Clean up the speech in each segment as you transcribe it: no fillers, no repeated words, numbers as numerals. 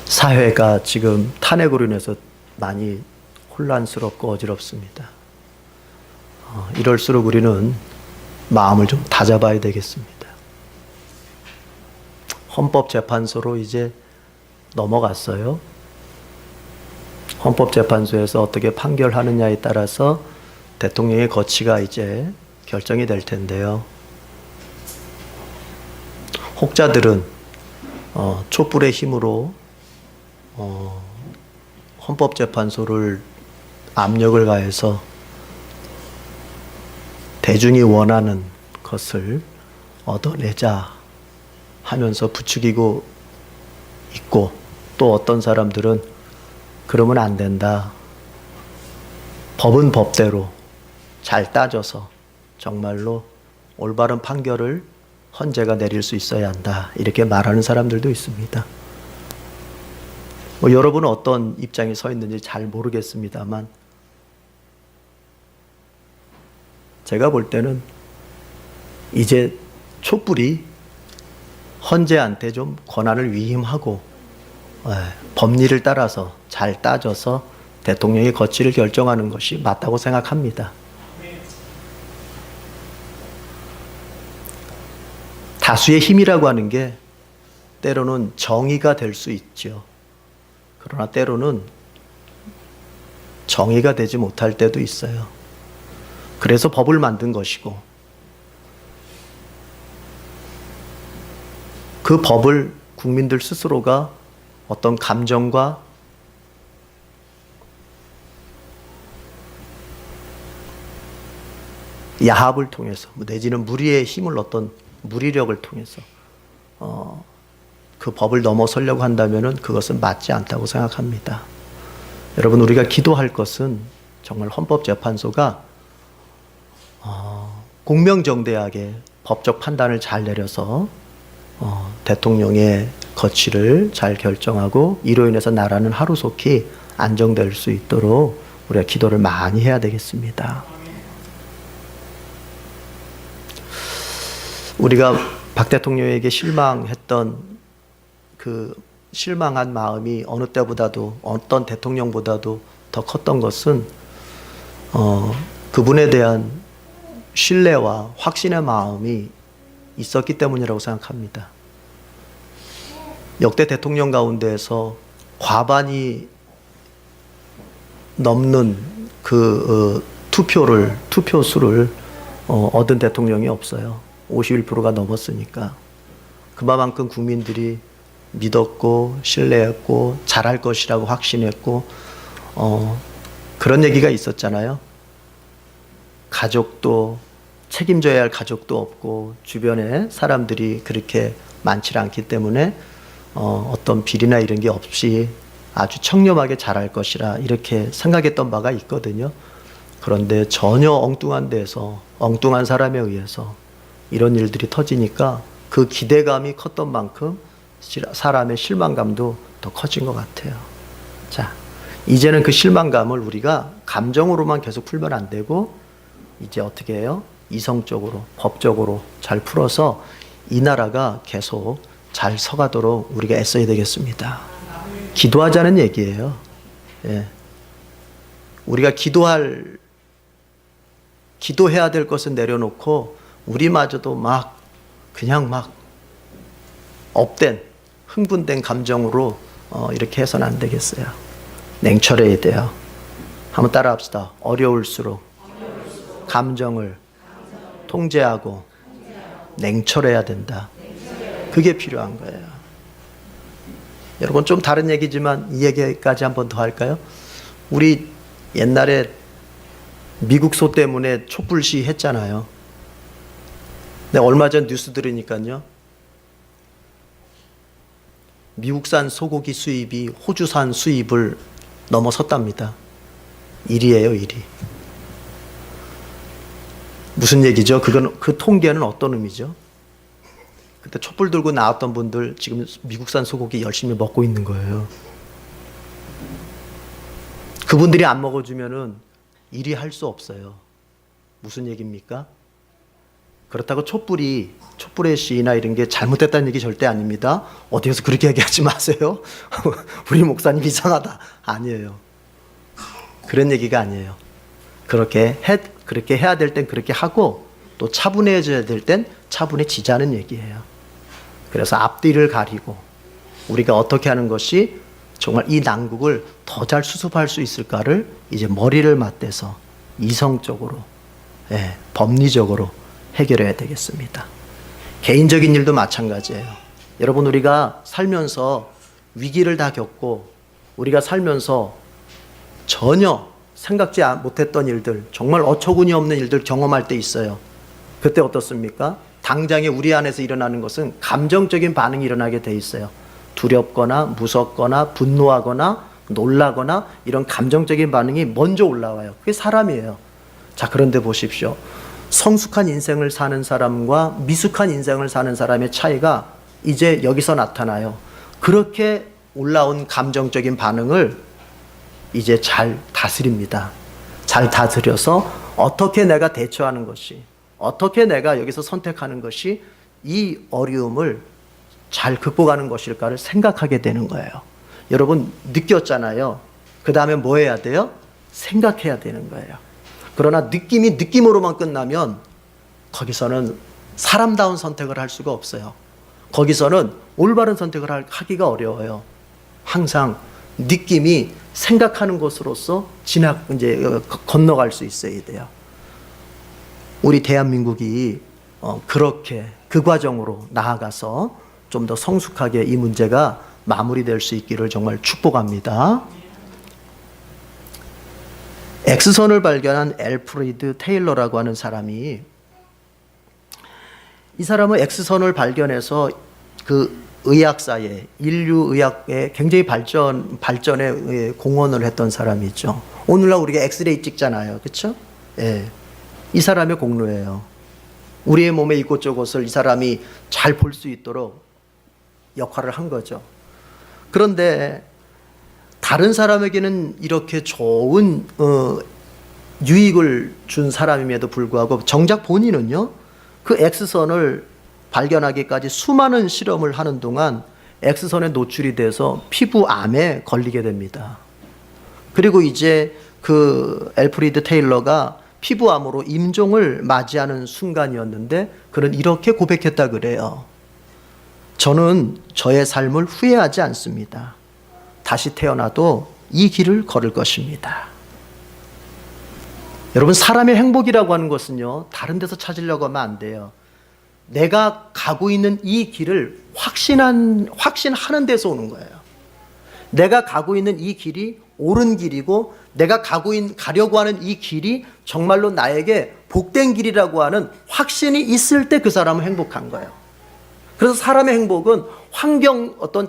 사회가 지금 탄핵으로 인해서 많이 혼란스럽고 어지럽습니다. 이럴수록 우리는 마음을 좀 다잡아야 되겠습니다. 헌법재판소로 이제 넘어갔어요. 헌법재판소에서 어떻게 판결하느냐에 따라서 대통령의 거취가 이제 결정이 될 텐데요. 혹자들은 촛불의 힘으로 헌법재판소를 압력을 가해서 대중이 원하는 것을 얻어내자 하면서 부추기고 있고, 또 어떤 사람들은 그러면 안 된다. 법은 법대로 잘 따져서 정말로 올바른 판결을 헌재가 내릴 수 있어야 한다. 이렇게 말하는 사람들도 있습니다. 여러분은 어떤 입장에 서 있는지 잘 모르겠습니다만, 제가 볼 때는 이제 촛불이 헌재한테 좀 권한을 위임하고 법리를 따라서 잘 따져서 대통령의 거취를 결정하는 것이 맞다고 생각합니다. 다수의 힘이라고 하는 게 때로는 정의가 될 수 있죠. 그러나 때로는 정의가 되지 못할 때도 있어요. 그래서 법을 만든 것이고, 그 법을 국민들 스스로가 어떤 감정과 야합을 통해서, 내지는 무리의 힘을, 어떤 무리력을 통해서 그 법을 넘어서려고 한다면은 그것은 맞지 않다고 생각합니다. 여러분, 우리가 기도할 것은 정말 헌법재판소가 공명정대하게 법적 판단을 잘 내려서 대통령의 거취를 잘 결정하고, 이로 인해서 나라는 하루속히 안정될 수 있도록 우리가 기도를 많이 해야 되겠습니다. 우리가 박 대통령에게 실망했던 그 실망한 마음이 어느 때보다도, 어떤 대통령보다도 더 컸던 것은 그분에 대한 신뢰와 확신의 마음이 있었기 때문이라고 생각합니다. 역대 대통령 가운데에서 과반이 넘는 그 투표수를 얻은 대통령이 없어요. 51%가 넘었으니까. 그만큼 국민들이 믿었고 신뢰했고 잘할 것이라고 확신했고, 그런 얘기가 있었잖아요. 가족도, 책임져야 할 가족도 없고 주변에 사람들이 그렇게 많지 않기 때문에 어떤 비리나 이런 게 없이 아주 청렴하게 잘할 것이라 이렇게 생각했던 바가 있거든요. 그런데 전혀 엉뚱한 데서, 엉뚱한 사람에 의해서 이런 일들이 터지니까 그 기대감이 컸던 만큼 사람의 실망감도 더 커진 것 같아요. 자, 이제는 그 실망감을 우리가 감정으로만 계속 풀면 안 되고, 이제 어떻게 해요? 이성적으로, 법적으로 잘 풀어서 이 나라가 계속 잘 서가도록 우리가 애써야 되겠습니다. 기도하자는 얘기예요. 예. 우리가 기도해야 될 것은 내려놓고 우리마저도 그냥 업된, 흥분된 감정으로 이렇게 해서는 안 되겠어요. 냉철해야 돼요. 한번 따라 합시다. 어려울수록 감정을 통제하고 냉철해야 된다. 그게 필요한 거예요. 여러분, 좀 다른 얘기지만 이 얘기까지 한 번 더 할까요? 우리 옛날에 미국소 때문에 촛불 시위 했잖아요. 근데 얼마 전 뉴스 들으니까요, 미국산 소고기 수입이 호주산 수입을 넘어섰답니다. 1위예요, 1위. 무슨 얘기죠? 그 통계는 어떤 의미죠? 그때 촛불 들고 나왔던 분들 지금 미국산 소고기 열심히 먹고 있는 거예요. 그분들이 안 먹어주면은 일이 할 수 없어요. 무슨 얘기입니까? 그렇다고 촛불의 시위나 이런 게 잘못됐다는 얘기 절대 아닙니다. 어디에서 그렇게 얘기하지 마세요. 우리 목사님 이상하다. 아니에요. 그런 얘기가 아니에요. 그렇게 해야 될 땐 그렇게 하고 또 차분해져야 될 땐 차분해지자는 얘기예요. 그래서 앞뒤를 가리고 우리가 어떻게 하는 것이 정말 이 난국을 더 잘 수습할 수 있을까를 이제 머리를 맞대서 이성적으로, 법리적으로 해결해야 되겠습니다. 개인적인 일도 마찬가지예요. 여러분, 우리가 살면서 위기를 다 겪고 우리가 살면서 전혀 생각지 못했던 일들, 정말 어처구니 없는 일들 경험할 때 있어요. 그때 어떻습니까? 당장에 우리 안에서 일어나는 것은 감정적인 반응이 일어나게 돼 있어요. 두렵거나 무섭거나 분노하거나 놀라거나 이런 감정적인 반응이 먼저 올라와요. 그게 사람이에요. 자, 그런데 보십시오. 성숙한 인생을 사는 사람과 미숙한 인생을 사는 사람의 차이가 이제 여기서 나타나요. 그렇게 올라온 감정적인 반응을 이제 잘 다스립니다. 잘 다스려서 어떻게 내가 대처하는 것이, 어떻게 내가 여기서 선택하는 것이 이 어려움을 잘 극복하는 것일까를 생각하게 되는 거예요. 여러분 느꼈잖아요. 그 다음에 뭐 해야 돼요? 생각해야 되는 거예요. 그러나 느낌이 느낌으로만 끝나면 거기서는 사람다운 선택을 할 수가 없어요. 거기서는 올바른 선택을 하기가 어려워요. 항상 느낌이 생각하는 것으로서 건너갈 수 있어야 돼요. 우리 대한민국이 그렇게 그 과정으로 나아가서 좀 더 성숙하게 이 문제가 마무리될 수 있기를 정말 축복합니다. X선을 발견한 앨프리드 테일러라고 하는 사람이, 이 사람은 X선을 발견해서 그 의학사에, 인류의학에 굉장히 발전에 공헌을 했던 사람이죠. 오늘날 우리가 엑스레이 찍잖아요. 그렇죠? 예. 이 사람의 공로예요. 우리의 몸의 이곳저곳을 이 사람이 잘 볼 수 있도록 역할을 한 거죠. 그런데 다른 사람에게는 이렇게 좋은 유익을 준 사람임에도 불구하고 정작 본인은요, 그 X선을 발견하기까지 수많은 실험을 하는 동안 X선에 노출이 돼서 피부암에 걸리게 됩니다. 그리고 이제 그 앨프리드 테일러가 피부암으로 임종을 맞이하는 순간이었는데 그는 이렇게 고백했다 그래요. 저는 저의 삶을 후회하지 않습니다. 다시 태어나도 이 길을 걸을 것입니다. 여러분, 사람의 행복이라고 하는 것은요, 다른 데서 찾으려고 하면 안 돼요. 내가 가고 있는 이 길을 확신하는 데서 오는 거예요. 내가 가고 있는 이 길이 옳은 길이고 내가 가려고 하는 이 길이 정말로 나에게 복된 길이라고 하는 확신이 있을 때 그 사람은 행복한 거예요. 그래서 사람의 행복은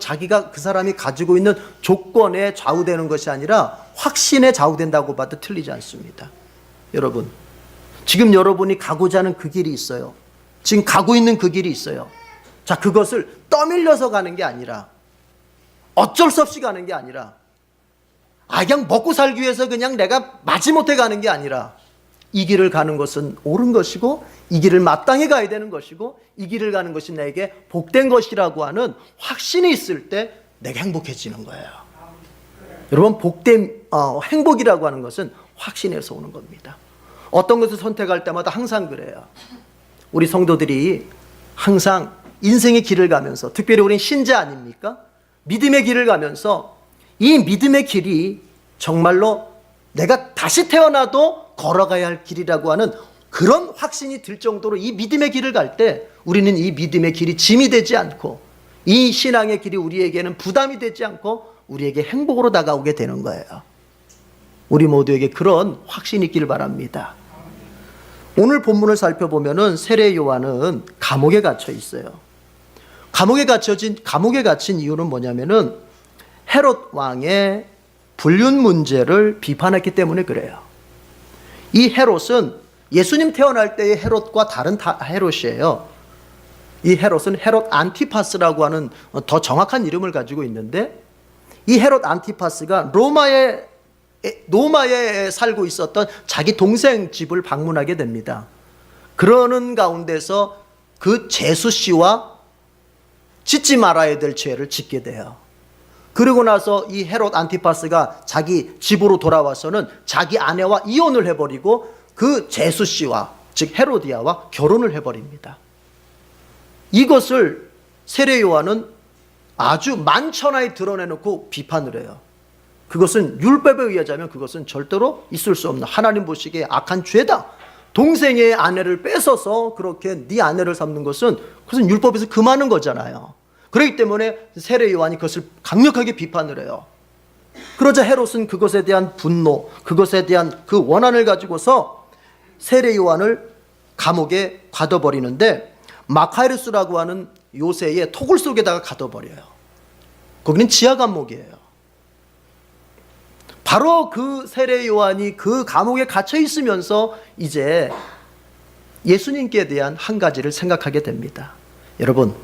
자기가 그 사람이 가지고 있는 조건에 좌우되는 것이 아니라 확신에 좌우된다고 봐도 틀리지 않습니다. 여러분, 지금 여러분이 가고자 하는 그 길이 있어요. 지금 가고 있는 그 길이 있어요. 자, 그것을 떠밀려서 가는 게 아니라, 어쩔 수 없이 가는 게 아니라, 그냥 먹고 살기 위해서 그냥 내가 마지못해 가는 게 아니라, 이 길을 가는 것은 옳은 것이고 이 길을 마땅히 가야 되는 것이고 이 길을 가는 것이 내게 복된 것이라고 하는 확신이 있을 때 내가 행복해지는 거예요. 여러분, 행복이라고 하는 것은 확신에서 오는 겁니다. 어떤 것을 선택할 때마다 항상 그래요. 우리 성도들이 항상 인생의 길을 가면서, 특별히 우리는 신자 아닙니까? 믿음의 길을 가면서 이 믿음의 길이 정말로 내가 다시 태어나도 걸어가야 할 길이라고 하는 그런 확신이 들 정도로 이 믿음의 길을 갈 때 우리는 이 믿음의 길이 짐이 되지 않고 이 신앙의 길이 우리에게는 부담이 되지 않고 우리에게 행복으로 다가오게 되는 거예요. 우리 모두에게 그런 확신이 있길 바랍니다. 오늘 본문을 살펴보면은 세례 요한은 감옥에 갇혀 있어요. 감옥에 갇힌 이유는 뭐냐면은 헤롯 왕의 불륜 문제를 비판했기 때문에 그래요. 이 헤롯은 예수님 태어날 때의 헤롯과 다른 헤롯이에요. 이 헤롯은 헤롯 안티파스라고 하는 더 정확한 이름을 가지고 있는데, 이 헤롯 안티파스가 로마에 살고 있었던 자기 동생 집을 방문하게 됩니다. 그러는 가운데서 그 제수 씨와 짓지 말아야 될 죄를 짓게 돼요. 그리고 나서 이 헤롯 안티파스가 자기 집으로 돌아와서는 자기 아내와 이혼을 해버리고 그 제수 씨와, 즉 헤로디아와 결혼을 해버립니다. 이것을 세례 요한은 아주 만천하에 드러내놓고 비판을 해요. 그것은 율법에 의하자면 그것은 절대로 있을 수 없는, 하나님 보시기에 악한 죄다. 동생의 아내를 뺏어서 그렇게 네 아내를 삼는 것은 그것은 율법에서 금하는 거잖아요. 그렇기 때문에 세례 요한이 그것을 강력하게 비판을 해요. 그러자 헤롯은 그것에 대한 분노, 그것에 대한 그 원한을 가지고서 세례 요한을 감옥에 가둬버리는데, 마카이루스라고 하는 요새의 토굴 속에다가 가둬버려요. 거기는 지하 감옥이에요. 바로 그 세례 요한이 그 감옥에 갇혀 있으면서 이제 예수님께 대한 한 가지를 생각하게 됩니다. 여러분,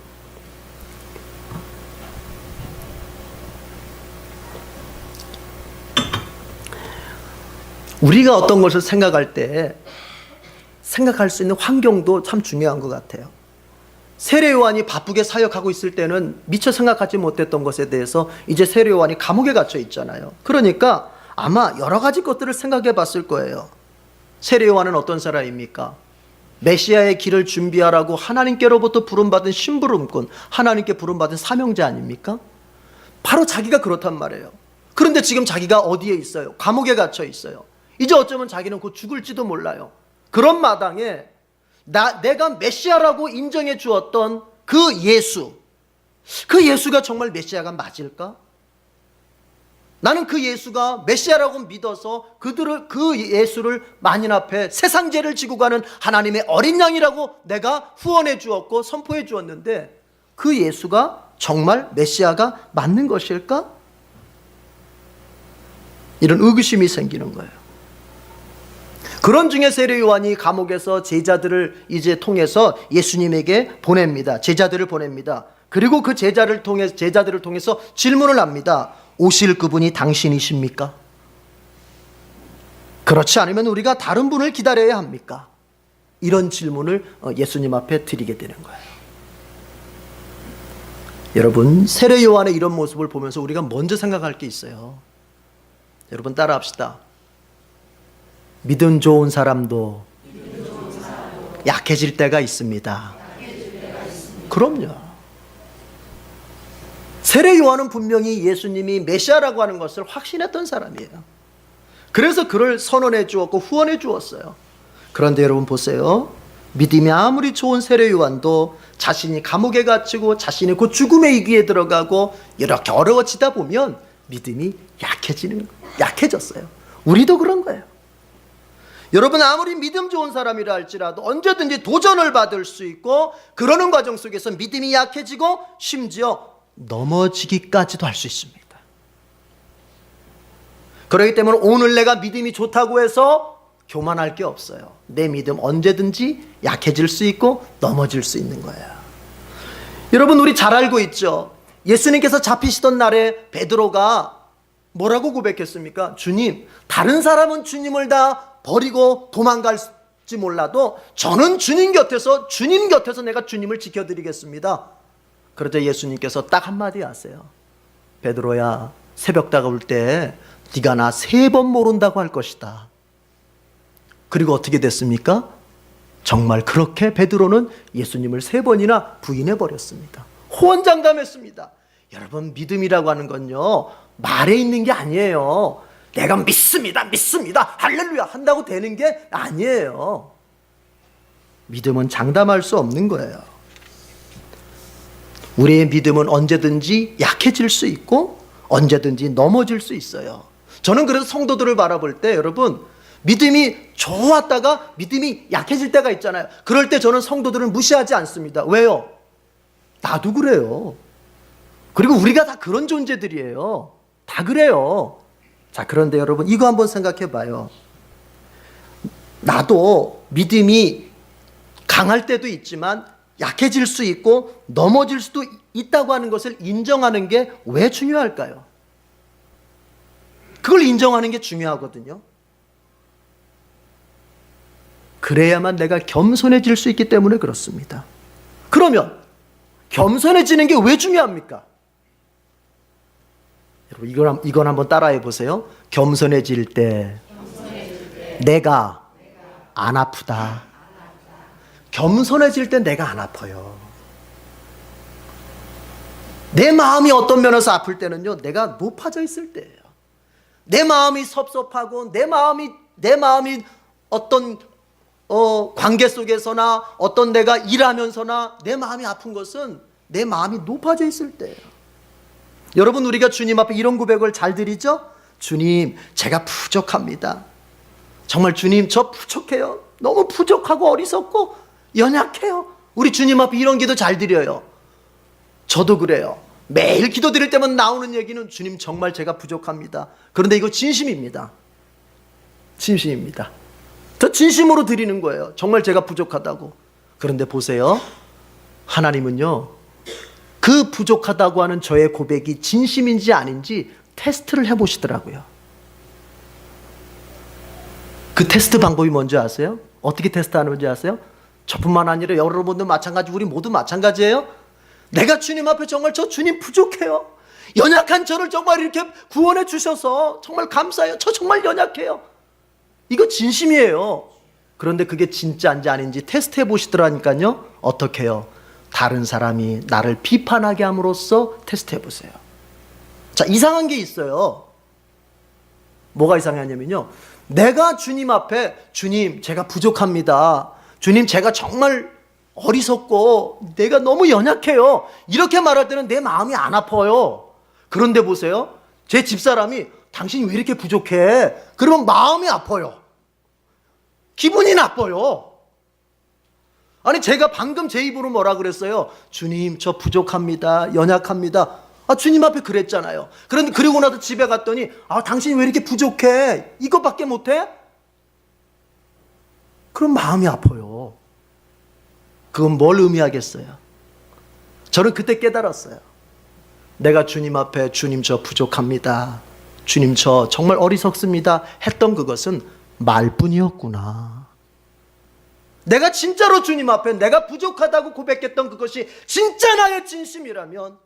우리가 어떤 것을 생각할 때 생각할 수 있는 환경도 참 중요한 것 같아요. 세례 요한이 바쁘게 사역하고 있을 때는 미처 생각하지 못했던 것에 대해서 이제 세례 요한이 감옥에 갇혀 있잖아요. 그러니까 아마 여러 가지 것들을 생각해 봤을 거예요. 세례 요한은 어떤 사람입니까? 메시아의 길을 준비하라고 하나님께로부터 부름받은 심부름꾼, 하나님께 부름받은 사명자 아닙니까? 바로 자기가 그렇단 말이에요. 그런데 지금 자기가 어디에 있어요? 감옥에 갇혀 있어요. 이제 어쩌면 자기는 곧 죽을지도 몰라요. 그런 마당에 내가 메시아라고 인정해 주었던 그 예수가 정말 메시아가 맞을까? 나는 그 예수가 메시아라고 믿어서 그 예수를 만인 앞에 세상 죄를 지고 가는 하나님의 어린 양이라고 내가 후원해 주었고 선포해 주었는데, 그 예수가 정말 메시아가 맞는 것일까? 이런 의구심이 생기는 거예요. 그런 중에 세례 요한이 감옥에서 제자들을 이제 통해서 예수님에게 보냅니다. 제자들을 보냅니다. 그리고 그 제자들을 통해서 질문을 합니다. 오실 그분이 당신이십니까? 그렇지 않으면 우리가 다른 분을 기다려야 합니까? 이런 질문을 예수님 앞에 드리게 되는 거예요. 여러분, 세례 요한의 이런 모습을 보면서 우리가 먼저 생각할 게 있어요. 여러분 따라합시다. 믿음 좋은 사람도 약해질 때가 있습니다. 그럼요. 세례 요한은 분명히 예수님이 메시아라고 하는 것을 확신했던 사람이에요. 그래서 그를 선언해 주었고 후원해 주었어요. 그런데 여러분 보세요. 믿음이 아무리 좋은 세례 요한도 자신이 감옥에 갇히고 자신이 곧 죽음의 위기에 들어가고 이렇게 어려워지다 보면 믿음이 약해졌어요. 우리도 그런 거예요. 여러분, 아무리 믿음 좋은 사람이라 할지라도 언제든지 도전을 받을 수 있고, 그러는 과정 속에서 믿음이 약해지고 심지어 넘어지기까지도 할 수 있습니다. 그렇기 때문에 오늘 내가 믿음이 좋다고 해서 교만할 게 없어요. 내 믿음 언제든지 약해질 수 있고 넘어질 수 있는 거예요. 여러분, 우리 잘 알고 있죠. 예수님께서 잡히시던 날에 베드로가 뭐라고 고백했습니까? 주님, 다른 사람은 주님을 다 버리고 도망갈지 몰라도 저는 주님 곁에서 내가 주님을 지켜드리겠습니다. 그러자 예수님께서 딱 한마디 하세요. 베드로야, 새벽 다가올 때 네가 나 3번 모른다고 할 것이다. 그리고 어떻게 됐습니까? 정말 그렇게 베드로는 예수님을 3번이나 부인해 버렸습니다. 호언장담했습니다. 여러분, 믿음이라고 하는 건요, 말에 있는 게 아니에요. 내가 믿습니다 할렐루야 한다고 되는 게 아니에요. 믿음은 장담할 수 없는 거예요. 우리의 믿음은 언제든지 약해질 수 있고 언제든지 넘어질 수 있어요. 저는 그래서 성도들을 바라볼 때 여러분, 믿음이 좋았다가 믿음이 약해질 때가 있잖아요. 그럴 때 저는 성도들을 무시하지 않습니다. 왜요? 나도 그래요. 그리고 우리가 다 그런 존재들이에요. 다 그래요. 자, 그런데 여러분, 이거 한번 생각해 봐요. 나도 믿음이 강할 때도 있지만 약해질 수 있고 넘어질 수도 있다고 하는 것을 인정하는 게 왜 중요할까요? 그걸 인정하는 게 중요하거든요. 그래야만 내가 겸손해질 수 있기 때문에 그렇습니다. 그러면 겸손해지는 게 왜 중요합니까? 여러분 이건 한번 따라해 보세요. 겸손해질 때 내가 안 아프다. 겸손해질 때 내가 안 아파요. 내 마음이 어떤 면에서 아플 때는요, 내가 높아져 있을 때예요. 내 마음이 섭섭하고 내 마음이 어떤 관계 속에서나 어떤 내가 일하면서나 내 마음이 아픈 것은 내 마음이 높아져 있을 때예요. 여러분, 우리가 주님 앞에 이런 고백을 잘 드리죠? 주님, 제가 부족합니다. 정말 주님, 저 부족해요. 너무 부족하고 어리석고 연약해요. 우리 주님 앞에 이런 기도 잘 드려요. 저도 그래요. 매일 기도 드릴 때만 나오는 얘기는 주님, 정말 제가 부족합니다. 그런데 이거 진심입니다. 진심입니다. 저 진심으로 드리는 거예요. 정말 제가 부족하다고. 그런데 보세요. 하나님은요, 그 부족하다고 하는 저의 고백이 진심인지 아닌지 테스트를 해보시더라고요. 그 테스트 방법이 뭔지 아세요? 어떻게 테스트하는지 아세요? 저뿐만 아니라 여러분들 마찬가지, 우리 모두 마찬가지예요. 내가 주님 앞에 정말 저 주님 부족해요. 연약한 저를 정말 이렇게 구원해 주셔서 정말 감사해요. 저 정말 연약해요. 이거 진심이에요. 그런데 그게 진짜인지 아닌지 테스트해 보시더라니까요. 어떻게 해요? 다른 사람이 나를 비판하게 함으로써 테스트해 보세요. 자, 이상한 게 있어요. 뭐가 이상하냐면요, 내가 주님 앞에 주님, 제가 부족합니다. 주님, 제가 정말 어리석고 내가 너무 연약해요. 이렇게 말할 때는 내 마음이 안 아파요. 그런데 보세요. 제 집사람이 당신이 왜 이렇게 부족해? 그러면 마음이 아파요. 기분이 나빠요. 아니, 제가 방금 제 입으로 뭐라 그랬어요? 주님, 저 부족합니다. 연약합니다. 주님 앞에 그랬잖아요. 그런데 그리고 나서 집에 갔더니 당신이 왜 이렇게 부족해? 이것밖에 못해? 그럼 마음이 아파요. 그건 뭘 의미하겠어요? 저는 그때 깨달았어요. 내가 주님 앞에 주님, 저 부족합니다. 주님, 저 정말 어리석습니다. 했던 그것은 말뿐이었구나. 내가 진짜로 주님 앞에 내가 부족하다고 고백했던 그것이 진짜 나의 진심이라면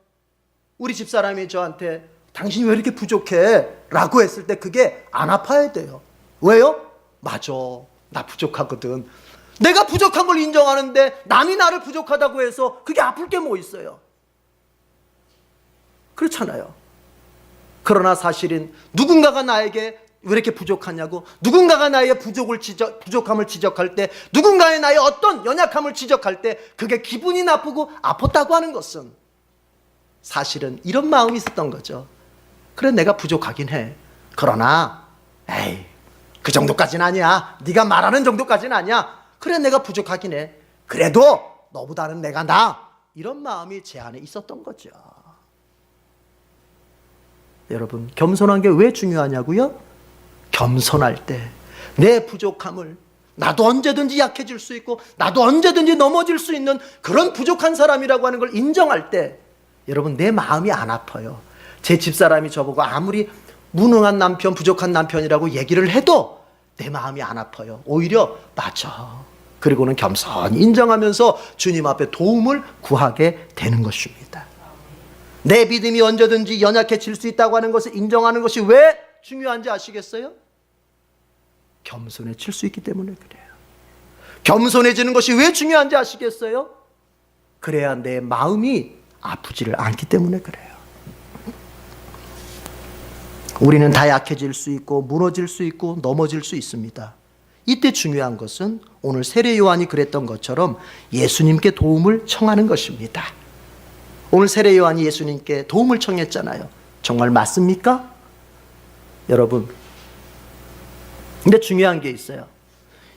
우리 집사람이 저한테 당신이 왜 이렇게 부족해? 라고 했을 때 그게 안 아파야 돼요. 왜요? 맞아, 나 부족하거든. 내가 부족한 걸 인정하는데 남이 나를 부족하다고 해서 그게 아플 게 뭐 있어요? 그렇잖아요. 그러나 사실은 누군가가 나에게 왜 이렇게 부족하냐고, 누군가가 나의 부족함을 지적할 때, 누군가의 나의 어떤 연약함을 지적할 때 그게 기분이 나쁘고 아팠다고 하는 것은 사실은 이런 마음이 있었던 거죠. 그래, 내가 부족하긴 해. 그러나 에이, 그 정도까지는 아니야. 네가 말하는 정도까지는 아니야. 그래, 내가 부족하긴 해. 그래도 너보다는 내가 나. 이런 마음이 제 안에 있었던 거죠. 여러분, 겸손한 게 왜 중요하냐고요? 겸손할 때 내 부족함을, 나도 언제든지 약해질 수 있고 나도 언제든지 넘어질 수 있는 그런 부족한 사람이라고 하는 걸 인정할 때 여러분, 내 마음이 안 아파요. 제 집사람이 저보고 아무리 무능한 남편, 부족한 남편이라고 얘기를 해도 내 마음이 안 아파요. 오히려 맞아. 그리고는 겸손히 인정하면서 주님 앞에 도움을 구하게 되는 것입니다. 내 믿음이 언제든지 연약해질 수 있다고 하는 것을 인정하는 것이 왜 중요한지 아시겠어요? 겸손해질 수 있기 때문에 그래요. 겸손해지는 것이 왜 중요한지 아시겠어요? 그래야 내 마음이 아프지를 않기 때문에 그래요. 우리는 다 약해질 수 있고 무너질 수 있고 넘어질 수 있습니다. 이때 중요한 것은 오늘 세례 요한이 그랬던 것처럼 예수님께 도움을 청하는 것입니다. 오늘 세례 요한이 예수님께 도움을 청했잖아요. 정말 맞습니까? 여러분, 근데 중요한 게 있어요.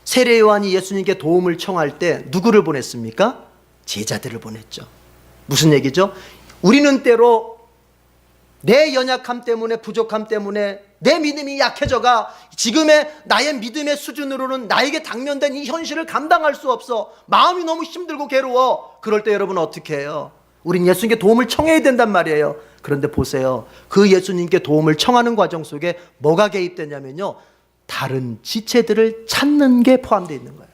세례 요한이 예수님께 도움을 청할 때 누구를 보냈습니까? 제자들을 보냈죠. 무슨 얘기죠? 우리는 때로 내 연약함 때문에, 부족함 때문에 내 믿음이 약해져가 지금의 나의 믿음의 수준으로는 나에게 당면된 이 현실을 감당할 수 없어. 마음이 너무 힘들고 괴로워. 그럴 때 여러분 어떻게 해요? 우린 예수님께 도움을 청해야 된단 말이에요. 그런데 보세요. 그 예수님께 도움을 청하는 과정 속에 뭐가 개입되냐면요, 다른 지체들을 찾는 게 포함되어 있는 거예요.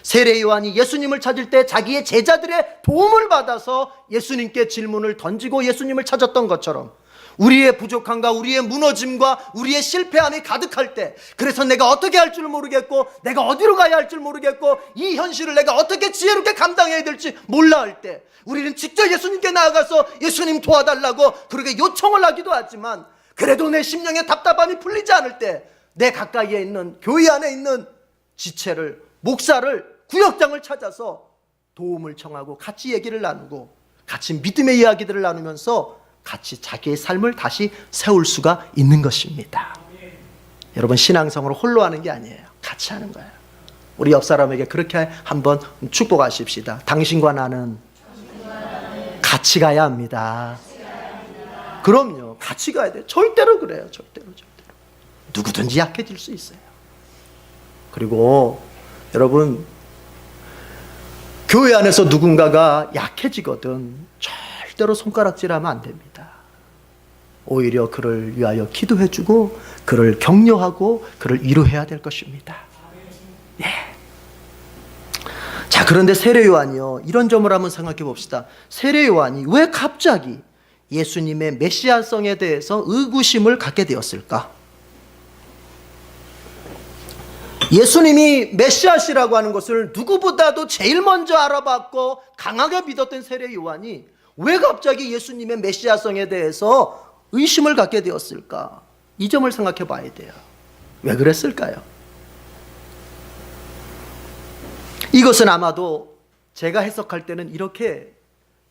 세례 요한이 예수님을 찾을 때 자기의 제자들의 도움을 받아서 예수님께 질문을 던지고 예수님을 찾았던 것처럼 우리의 부족함과 우리의 무너짐과 우리의 실패함이 가득할 때, 그래서 내가 어떻게 할 줄 모르겠고 내가 어디로 가야 할 줄 모르겠고 이 현실을 내가 어떻게 지혜롭게 감당해야 될지 몰라 할 때, 우리는 직접 예수님께 나아가서 예수님 도와달라고 그렇게 요청을 하기도 하지만, 그래도 내 심령의 답답함이 풀리지 않을 때 내 가까이에 있는 교회 안에 있는 지체를, 목사를, 구역장을 찾아서 도움을 청하고 같이 얘기를 나누고 같이 믿음의 이야기들을 나누면서 같이 자기의 삶을 다시 세울 수가 있는 것입니다. 여러분, 신앙생활을 홀로 하는 게 아니에요. 같이 하는 거예요. 우리 옆 사람에게 그렇게 한번 축복하십시다. 당신과 나는 같이 가야 합니다. 그럼요, 같이 가야 돼요. 절대로 그래요. 절대로. 누구든지 약해질 수 있어요. 그리고 여러분, 교회 안에서 누군가가 약해지거든 절대로 손가락질하면 안 됩니다. 오히려 그를 위하여 기도해주고 그를 격려하고 그를 위로해야 될 것입니다. 예. 자, 그런데 세례 요한이요, 이런 점을 한번 생각해 봅시다. 세례 요한이 왜 갑자기 예수님의 메시아성에 대해서 의구심을 갖게 되었을까? 예수님이 메시아시라고 하는 것을 누구보다도 제일 먼저 알아봤고 강하게 믿었던 세례 요한이 왜 갑자기 예수님의 메시아성에 대해서 의심을 갖게 되었을까? 이 점을 생각해 봐야 돼요. 왜 그랬을까요? 이것은 아마도 제가 해석할 때는 이렇게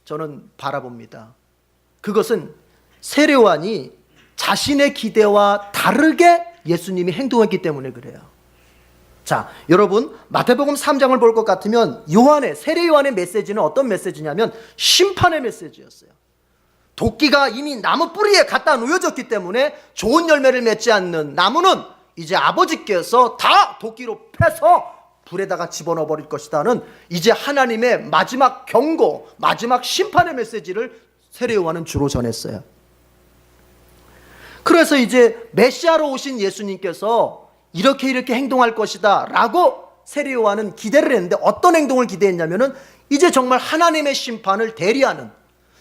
저는 바라봅니다. 그것은 세례 요한이 자신의 기대와 다르게 예수님이 행동했기 때문에 그래요. 자, 여러분, 마태복음 3장을 볼 것 같으면 세례 요한의 메시지는 어떤 메시지냐면 심판의 메시지였어요. 도끼가 이미 나무 뿌리에 갖다 놓여졌기 때문에 좋은 열매를 맺지 않는 나무는 이제 아버지께서 다 도끼로 패서 불에다가 집어넣어 버릴 것이다는 이제 하나님의 마지막 경고, 마지막 심판의 메시지를 세례 요한은 주로 전했어요. 그래서 이제 메시아로 오신 예수님께서 이렇게 행동할 것이다 라고 세례 요한은 기대를 했는데, 어떤 행동을 기대했냐면은 이제 정말 하나님의 심판을 대리하는,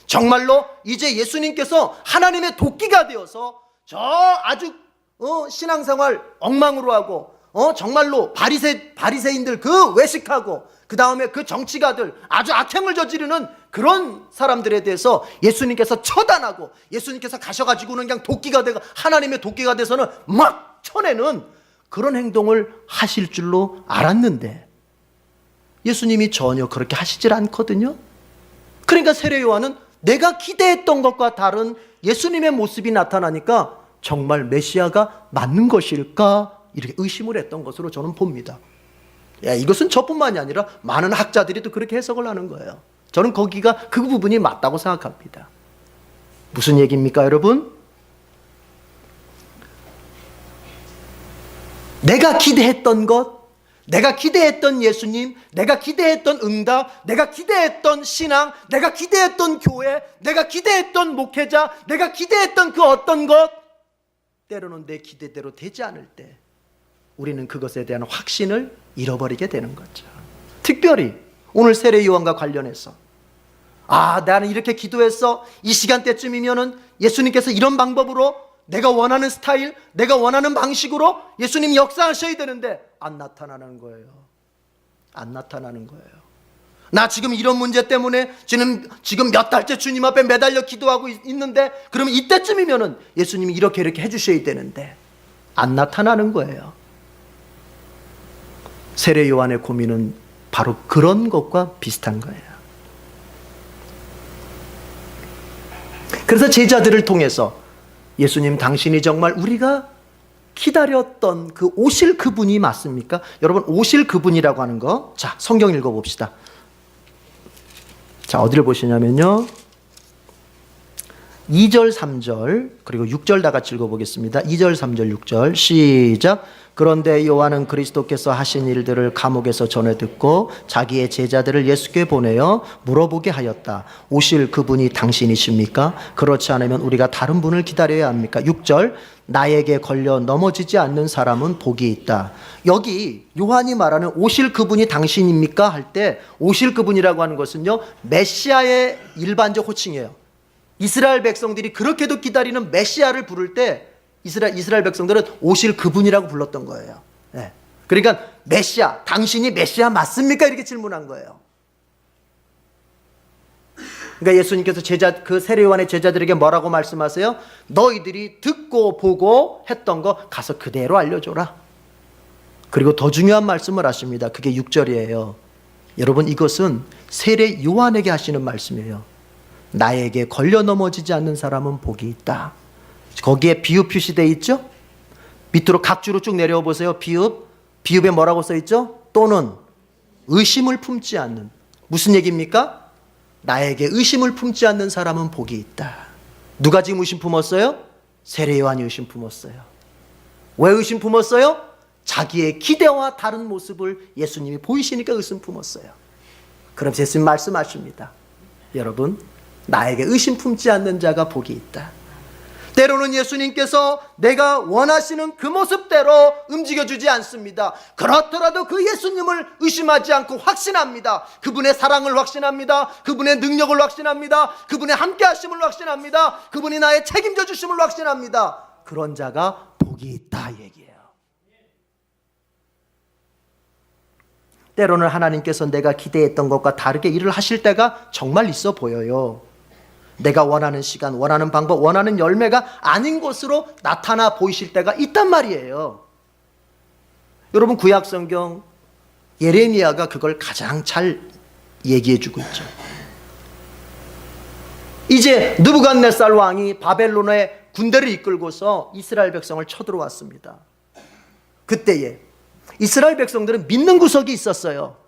정말로 이제 예수님께서 하나님의 도끼가 되어서 저 아주 신앙생활 엉망으로 하고 정말로 바리새인들 그 외식하고 그 다음에 그 정치가들 아주 악행을 저지르는 그런 사람들에 대해서 예수님께서 처단하고, 예수님께서 가셔가지고는 그냥 도끼가 되고 하나님의 도끼가 돼서는 막 쳐내는 그런 행동을 하실 줄로 알았는데 예수님이 전혀 그렇게 하시질 않거든요. 그러니까 세례 요한은 내가 기대했던 것과 다른 예수님의 모습이 나타나니까 정말 메시아가 맞는 것일까? 이렇게 의심을 했던 것으로 저는 봅니다. 이것은 저뿐만이 아니라 많은 학자들이 또 그렇게 해석을 하는 거예요. 저는 그 부분이 맞다고 생각합니다. 무슨 얘기입니까, 여러분? 내가 기대했던 것, 내가 기대했던 예수님, 내가 기대했던 응답, 내가 기대했던 신앙, 내가 기대했던 교회, 내가 기대했던 목회자, 내가 기대했던 그 어떤 것, 때로는 내 기대대로 되지 않을 때 우리는 그것에 대한 확신을 잃어버리게 되는 거죠. 특별히 오늘 세례 요한과 관련해서 나는 이렇게 기도했어, 이 시간대쯤이면은 예수님께서 이런 방법으로 내가 원하는 스타일, 내가 원하는 방식으로 예수님이 역사하셔야 되는데 안 나타나는 거예요. 안 나타나는 거예요. 나 지금 이런 문제 때문에 지금 몇 달째 주님 앞에 매달려 기도하고 있는데, 그러면 이때쯤이면은 예수님이 이렇게 해주셔야 되는데 안 나타나는 거예요. 세례 요한의 고민은 바로 그런 것과 비슷한 거예요. 그래서 제자들을 통해서 예수님, 당신이 정말 우리가 기다렸던 그 오실 그분이 맞습니까? 여러분, 오실 그분이라고 하는 거, 자, 성경 읽어봅시다. 자, 어디를 보시냐면요, 2절 3절 그리고 6절 다 같이 읽어보겠습니다. 2절 3절 6절 시작. 그런데 요한은 그리스도께서 하신 일들을 감옥에서 전해 듣고 자기의 제자들을 예수께 보내어 물어보게 하였다. 오실 그분이 당신이십니까? 그렇지 않으면 우리가 다른 분을 기다려야 합니까? 6절, 나에게 걸려 넘어지지 않는 사람은 복이 있다. 여기 요한이 말하는 오실 그분이 당신입니까? 할 때 오실 그분이라고 하는 것은요, 메시아의 일반적 호칭이에요. 이스라엘 백성들이 그렇게도 기다리는 메시아를 부를 때 이스라엘 백성들은 오실 그분이라고 불렀던 거예요. 네. 그러니까 메시아, 당신이 메시아 맞습니까? 이렇게 질문한 거예요. 그러니까 예수님께서 그 세례요한의 제자들에게 뭐라고 말씀하세요? 너희들이 듣고 보고 했던 거 가서 그대로 알려줘라. 그리고 더 중요한 말씀을 하십니다. 그게 6절이에요. 여러분, 이것은 세례 요한에게 하시는 말씀이에요. 나에게 걸려 넘어지지 않는 사람은 복이 있다. 거기에 비읍 표시되어 있죠? 밑으로 각주로 쭉 내려와 보세요. 비읍에 뭐라고 써 있죠? 또는 의심을 품지 않는. 무슨 얘기입니까? 나에게 의심을 품지 않는 사람은 복이 있다. 누가 지금 의심 품었어요? 세례 요한이 의심 품었어요. 왜 의심 품었어요? 자기의 기대와 다른 모습을 예수님이 보이시니까 의심 품었어요. 그럼 예수님 말씀하십니다. 여러분, 나에게 의심 품지 않는 자가 복이 있다. 때로는 예수님께서 내가 원하시는 그 모습대로 움직여주지 않습니다. 그렇더라도 그 예수님을 의심하지 않고 확신합니다. 그분의 사랑을 확신합니다. 그분의 능력을 확신합니다. 그분의 함께 하심을 확신합니다. 그분이 나의 책임져 주심을 확신합니다. 그런 자가 복이 있다 얘기예요. 때로는 하나님께서 내가 기대했던 것과 다르게 일을 하실 때가 정말 있어 보여요. 내가 원하는 시간, 원하는 방법, 원하는 열매가 아닌 것으로 나타나 보이실 때가 있단 말이에요. 여러분, 구약성경 예레미야가 그걸 가장 잘 얘기해주고 있죠. 이제 느부갓네살 왕이 바벨론의 군대를 이끌고서 이스라엘 백성을 쳐들어왔습니다. 그때에 이스라엘 백성들은 믿는 구석이 있었어요.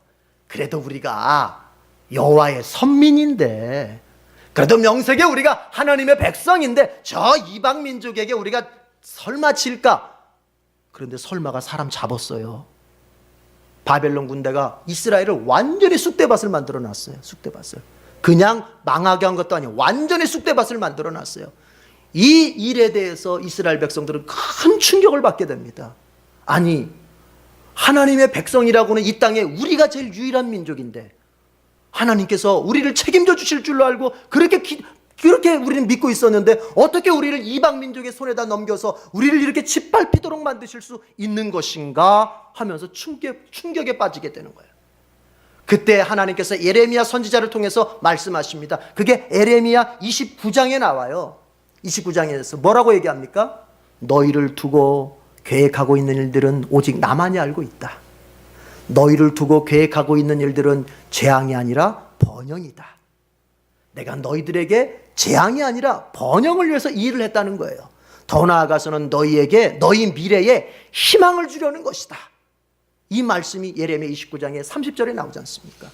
그래도 우리가 여호와의 선민인데, 그래도 명색에 우리가 하나님의 백성인데 저 이방 민족에게 우리가 설마 질까? 그런데 설마가 사람 잡았어요. 바벨론 군대가 이스라엘을 완전히 쑥대밭을 만들어 놨어요. 쑥대밭을. 그냥 망하게 한 것도 아니에요. 완전히 쑥대밭을 만들어 놨어요. 이 일에 대해서 이스라엘 백성들은 큰 충격을 받게 됩니다. 아니, 하나님의 백성이라고는 이 땅에 우리가 제일 유일한 민족인데 하나님께서 우리를 책임져 주실 줄로 알고 그렇게 우리는 믿고 있었는데 어떻게 우리를 이방 민족의 손에다 넘겨서 우리를 이렇게 짓밟히도록 만드실 수 있는 것인가 하면서 충격에 빠지게 되는 거예요. 그때 하나님께서 예레미야 선지자를 통해서 말씀하십니다. 그게 예레미야 29장에 나와요. 29장에서 뭐라고 얘기합니까? 너희를 두고 계획하고 있는 일들은 오직 나만이 알고 있다. 너희를 두고 계획하고 있는 일들은 재앙이 아니라 번영이다. 내가 너희들에게 재앙이 아니라 번영을 위해서 이 일을 했다는 거예요. 더 나아가서는 너희에게 너희 미래에 희망을 주려는 것이다. 이 말씀이 예레미야 29장의 30절에 나오지 않습니까?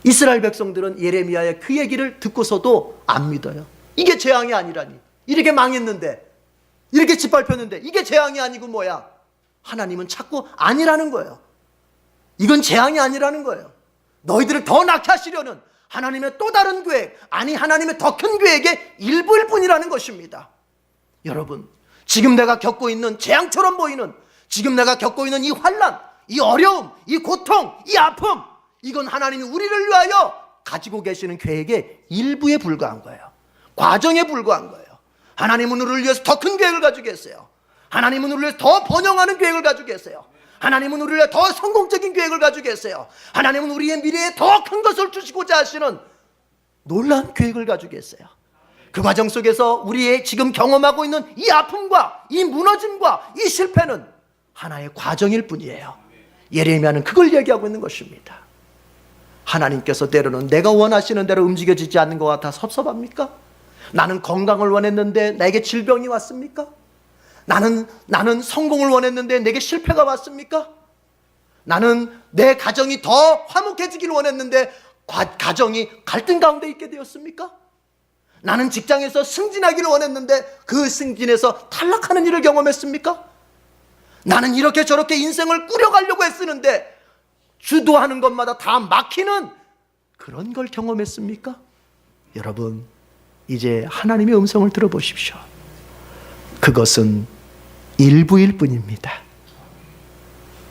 이스라엘 백성들은 예레미야의 그 얘기를 듣고서도 안 믿어요. 이게 재앙이 아니라니. 이렇게 망했는데, 이렇게 짓밟혔는데 이게 재앙이 아니고 뭐야? 하나님은 자꾸 아니라는 거예요. 이건 재앙이 아니라는 거예요. 너희들을 더 낳게 하시려는 하나님의 또 다른 계획, 아니 하나님의 더 큰 계획의 일부일 뿐이라는 것입니다. 여러분, 지금 내가 겪고 있는 재앙처럼 보이는, 지금 내가 겪고 있는 이 환난, 이 어려움, 이 고통, 이 아픔, 이건 하나님이 우리를 위하여 가지고 계시는 계획의 일부에 불과한 거예요. 과정에 불과한 거예요. 하나님은 우리를 위해서 더 큰 계획을 가지고 계세요. 하나님은 우리를 위해서 더 번영하는 계획을 가지고 계세요. 하나님은 우리를 위해 더 성공적인 계획을 가지고 계세요. 하나님은 우리의 미래에 더 큰 것을 주시고자 하시는 놀라운 계획을 가지고 계세요. 그 과정 속에서 우리의 지금 경험하고 있는 이 아픔과 이 무너짐과 이 실패는 하나의 과정일 뿐이에요. 예레미야는 그걸 얘기하고 있는 것입니다. 하나님께서 때로는 내가 원하시는 대로 움직여지지 않는 것 같아 섭섭합니까? 나는 건강을 원했는데 내게 질병이 왔습니까? 나는 성공을 원했는데 내게 실패가 왔습니까? 나는 내 가정이 더 화목해지기를 원했는데 가정이 갈등 가운데 있게 되었습니까? 나는 직장에서 승진하기를 원했는데 그 승진에서 탈락하는 일을 경험했습니까? 나는 이렇게 저렇게 인생을 꾸려가려고 애쓰는데 주도하는 것마다 다 막히는 그런 걸 경험했습니까? 여러분, 이제 하나님의 음성을 들어보십시오. 그것은 일부일 뿐입니다.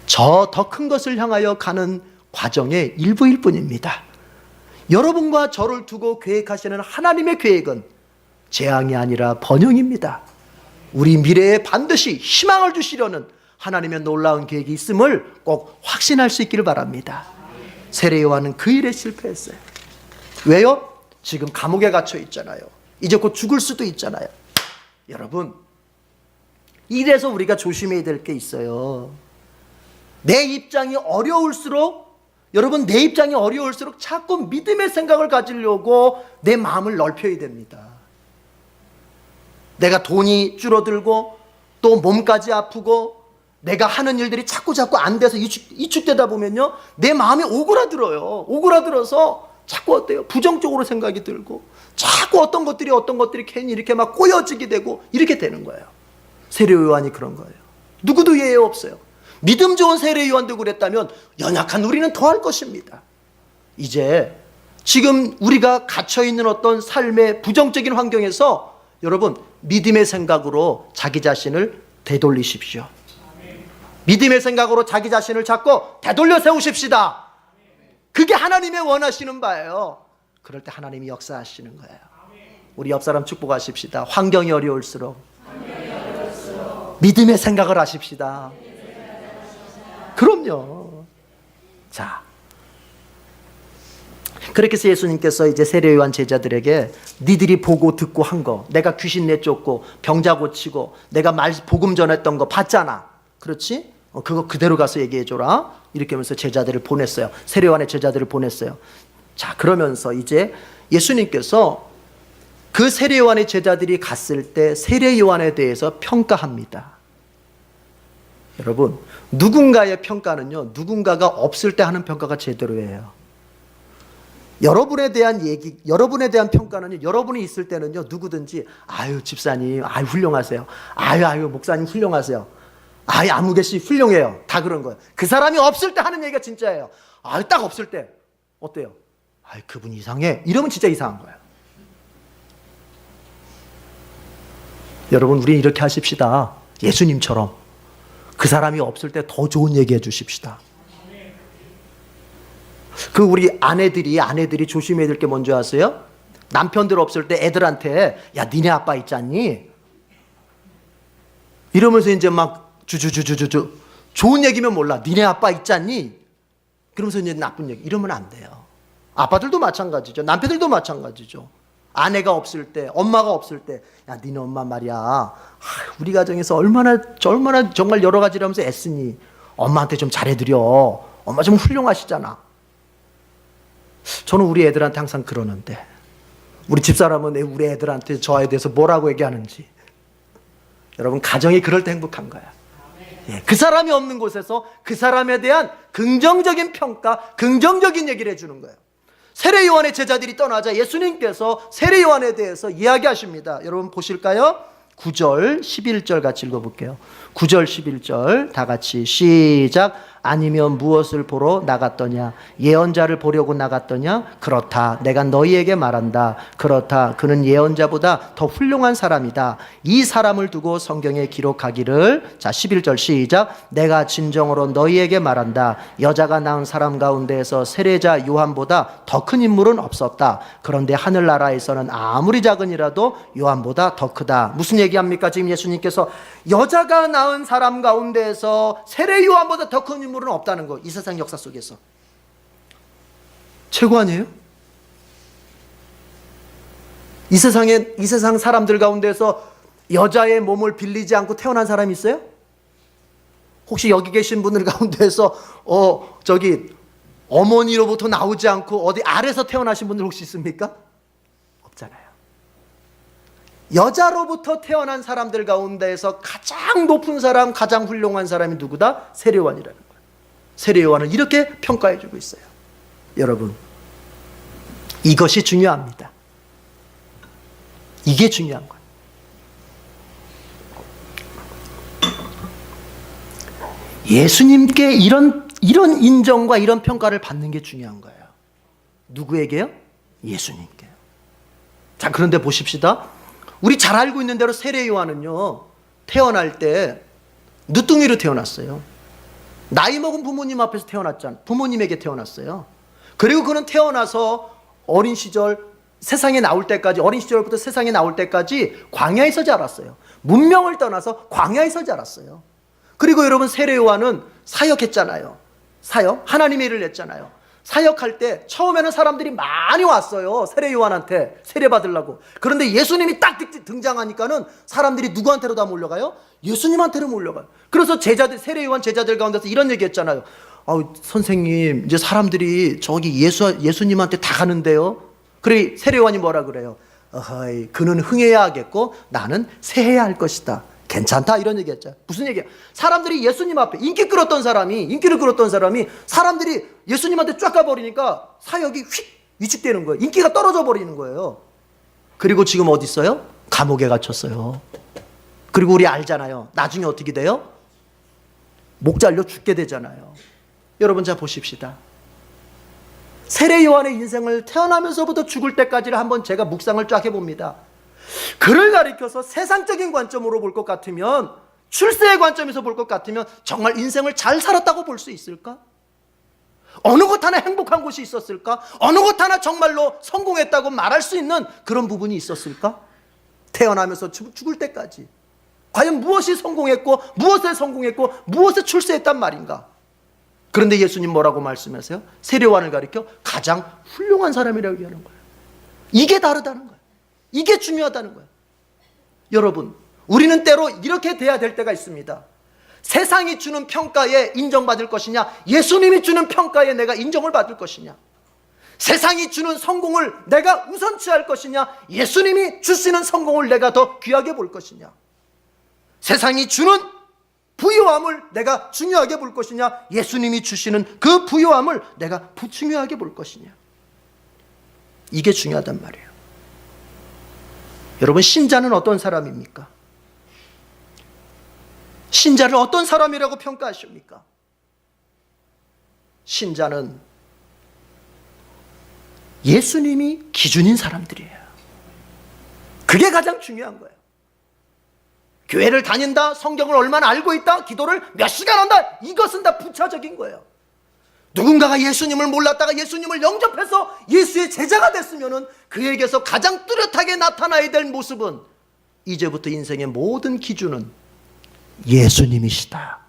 저 더 큰 것을 향하여 가는 과정의 일부일 뿐입니다. 여러분과 저를 두고 계획하시는 하나님의 계획은 재앙이 아니라 번영입니다. 우리 미래에 반드시 희망을 주시려는 하나님의 놀라운 계획이 있음을 꼭 확신할 수 있기를 바랍니다. 세례 요한은 그 일에 실패했어요. 왜요? 지금 감옥에 갇혀 있잖아요. 이제 곧 죽을 수도 있잖아요. 여러분, 이래서 우리가 조심해야 될 게 있어요. 내 입장이 어려울수록, 여러분, 내 입장이 어려울수록 자꾸 믿음의 생각을 가지려고 내 마음을 넓혀야 됩니다. 내가 돈이 줄어들고 또 몸까지 아프고 내가 하는 일들이 자꾸 안 돼서 위축되다 보면요, 내 마음이 오그라들어요. 오그라들어서 자꾸 어때요? 부정적으로 생각이 들고 자꾸 어떤 것들이 괜히 이렇게 막 꼬여지게 되고 이렇게 되는 거예요. 세례 요한이 그런 거예요. 누구도 예외 없어요. 믿음 좋은 세례 요한도 그랬다면 연약한 우리는 더 할 것입니다. 이제 지금 우리가 갇혀있는 어떤 삶의 부정적인 환경에서 여러분, 믿음의 생각으로 자기 자신을 되돌리십시오. 믿음의 생각으로 자기 자신을 자꾸 되돌려 세우십시다. 그게 하나님의 원하시는 바예요. 그럴 때 하나님이 역사하시는 거예요. 우리 옆 사람 축복하십시다. 환경이 어려울수록 믿음의 생각을 하십시다. 그럼요. 자, 그렇게 해서 예수님께서 이제 세례 요한 제자들에게 니들이 보고 듣고 한 거, 내가 귀신 내쫓고 병자 고치고 내가 복음 전했던 거 봤잖아. 그렇지? 그거 그대로 가서 얘기해줘라. 이렇게 하면서 제자들을 보냈어요. 세례 요한의 제자들을 보냈어요. 자, 그러면서 이제 예수님께서 그 세례 요한의 제자들이 갔을 때 세례 요한에 대해서 평가합니다. 여러분, 누군가의 평가는요, 누군가가 없을 때 하는 평가가 제대로예요. 여러분에 대한 얘기, 여러분에 대한 평가는요, 여러분이 있을 때는요, 누구든지 아유 집사님, 아유 훌륭하세요. 아유 목사님 훌륭하세요. 아유 아무개씨 훌륭해요. 다 그런 거예요. 그 사람이 없을 때 하는 얘기가 진짜예요. 아유 딱 없을 때 어때요? 아유 그분 이상해. 이러면 진짜 이상한 거예요. 여러분, 우리 이렇게 하십시다. 예수님처럼 그 사람이 없을 때 더 좋은 얘기 해주십시다. 그 우리 아내들이 조심해야 될 게 뭔지 아세요? 남편들 없을 때 애들한테 야 니네 아빠 있지 않니? 이러면서 이제 막 주주주주주주 좋은 얘기면 몰라. 니네 아빠 있지 않니? 그러면서 이제 나쁜 얘기. 이러면 안 돼요. 아빠들도 마찬가지죠. 남편들도 마찬가지죠. 아내가 없을 때, 엄마가 없을 때, 야 니네 엄마 말이야, 우리 가정에서 얼마나 정말 여러 가지를 하면서 애쓰니 엄마한테 좀 잘해드려. 엄마 좀 훌륭하시잖아. 저는 우리 애들한테 항상 그러는데, 우리 집사람은 우리 애들한테 저에 대해서 뭐라고 얘기하는지. 여러분, 가정이 그럴 때 행복한 거야. 예, 그 사람이 없는 곳에서 그 사람에 대한 긍정적인 평가, 긍정적인 얘기를 해주는 거예요. 세례 요한의 제자들이 떠나자 예수님께서 세례 요한에 대해서 이야기하십니다. 여러분 보실까요? 9절 11절 같이 읽어볼게요. 9절 11절 다 같이 시작. 아니면 무엇을 보러 나갔더냐? 예언자를 보려고 나갔더냐? 그렇다. 내가 너희에게 말한다. 그렇다. 그는 예언자보다 더 훌륭한 사람이다. 이 사람을 두고 성경에 기록하기를, 자 11절 시작. 내가 진정으로 너희에게 말한다. 여자가 낳은 사람 가운데에서 세례자 요한보다 더 큰 인물은 없었다. 그런데 하늘나라에서는 아무리 작은이라도 요한보다 더 크다. 무슨 얘기합니까? 지금 예수님께서 여자가 낳은 사람 가운데에서 세례 요한보다 더 큰 인물은 없다는 거. 이 세상 역사 속에서 최고 아니에요? 이 세상 사람들 가운데서 여자의 몸을 빌리지 않고 태어난 사람이 있어요? 혹시 여기 계신 분들 가운데서 어머니로부터 나오지 않고 어디 아래서 태어나신 분들 혹시 있습니까? 없잖아요. 여자로부터 태어난 사람들 가운데에서 가장 높은 사람, 가장 훌륭한 사람이 누구다? 세례 요한이라는 거예요. 세례 요한을 이렇게 평가해 주고 있어요. 여러분, 이것이 중요합니다. 이게 중요한 거예요. 예수님께 이런 인정과 이런 평가를 받는 게 중요한 거예요. 누구에게요? 예수님께요. 자, 그런데 보십시다. 우리 잘 알고 있는 대로 세례 요한은요, 태어날 때 늦둥이로 태어났어요. 나이 먹은 부모님 앞에서 태어났잖아요. 부모님에게 태어났어요. 그리고 그는 태어나서 어린 시절, 세상에 나올 때까지, 어린 시절부터 세상에 나올 때까지 광야에서 자랐어요. 문명을 떠나서 광야에서 자랐어요. 그리고 여러분, 세례 요한은 사역했잖아요. 사역, 하나님의 일을 했잖아요. 사역할 때 처음에는 사람들이 많이 왔어요. 세례 요한한테 세례 받으려고. 그런데 예수님이 딱 등장하니까는 사람들이 누구한테로 다 몰려가요? 예수님한테로 몰려가요. 그래서 제자들, 세례 요한 제자들 가운데서 이런 얘기 했잖아요. 선생님, 이제 사람들이 저기 예수님한테 다 가는데요. 그래, 세례 요한이 뭐라 그래요? 어허이, 그는 흥해야 하겠고 나는 세해야 할 것이다. 괜찮다, 이런 얘기 했죠. 무슨 얘기야? 사람들이 예수님 앞에 인기를 끌었던 사람이 사람들이 예수님한테 쫙 가버리니까 사역이 휙 위축되는 거예요. 인기가 떨어져 버리는 거예요. 그리고 지금 어디 있어요? 감옥에 갇혔어요. 그리고 우리 알잖아요. 나중에 어떻게 돼요? 목 잘려 죽게 되잖아요. 여러분, 자 보십시다. 세례 요한의 인생을 태어나면서부터 죽을 때까지를 한번 제가 묵상을 쫙 해봅니다. 그를 가리켜서 세상적인 관점으로 볼 것 같으면, 출세의 관점에서 볼 것 같으면 정말 인생을 잘 살았다고 볼 수 있을까? 어느 것 하나 행복한 곳이 있었을까? 어느 것 하나 정말로 성공했다고 말할 수 있는 그런 부분이 있었을까? 태어나면서 죽을 때까지 과연 무엇이 성공했고 무엇에 출세했단 말인가? 그런데 예수님 뭐라고 말씀하세요? 세례 요한을 가리켜 가장 훌륭한 사람이라고 얘기하는 거예요. 이게 다르다는 거예요. 이게 중요하다는 거예요. 여러분, 우리는 때로 이렇게 돼야 될 때가 있습니다. 세상이 주는 평가에 인정받을 것이냐, 예수님이 주는 평가에 내가 인정을 받을 것이냐, 세상이 주는 성공을 내가 우선취할 것이냐, 예수님이 주시는 성공을 내가 더 귀하게 볼 것이냐, 세상이 주는 부유함을 내가 중요하게 볼 것이냐, 예수님이 주시는 그 부유함을 내가 부중요하게 볼 것이냐. 이게 중요하단 말이에요. 여러분, 신자는 어떤 사람입니까? 신자를 어떤 사람이라고 평가하십니까? 신자는 예수님이 기준인 사람들이에요. 그게 가장 중요한 거예요. 교회를 다닌다, 성경을 얼마나 알고 있다, 기도를 몇 시간 한다, 이것은 다 부차적인 거예요. 누군가가 예수님을 몰랐다가 예수님을 영접해서 예수의 제자가 됐으면은 그에게서 가장 뚜렷하게 나타나야 될 모습은 이제부터 인생의 모든 기준은 예수님이시다.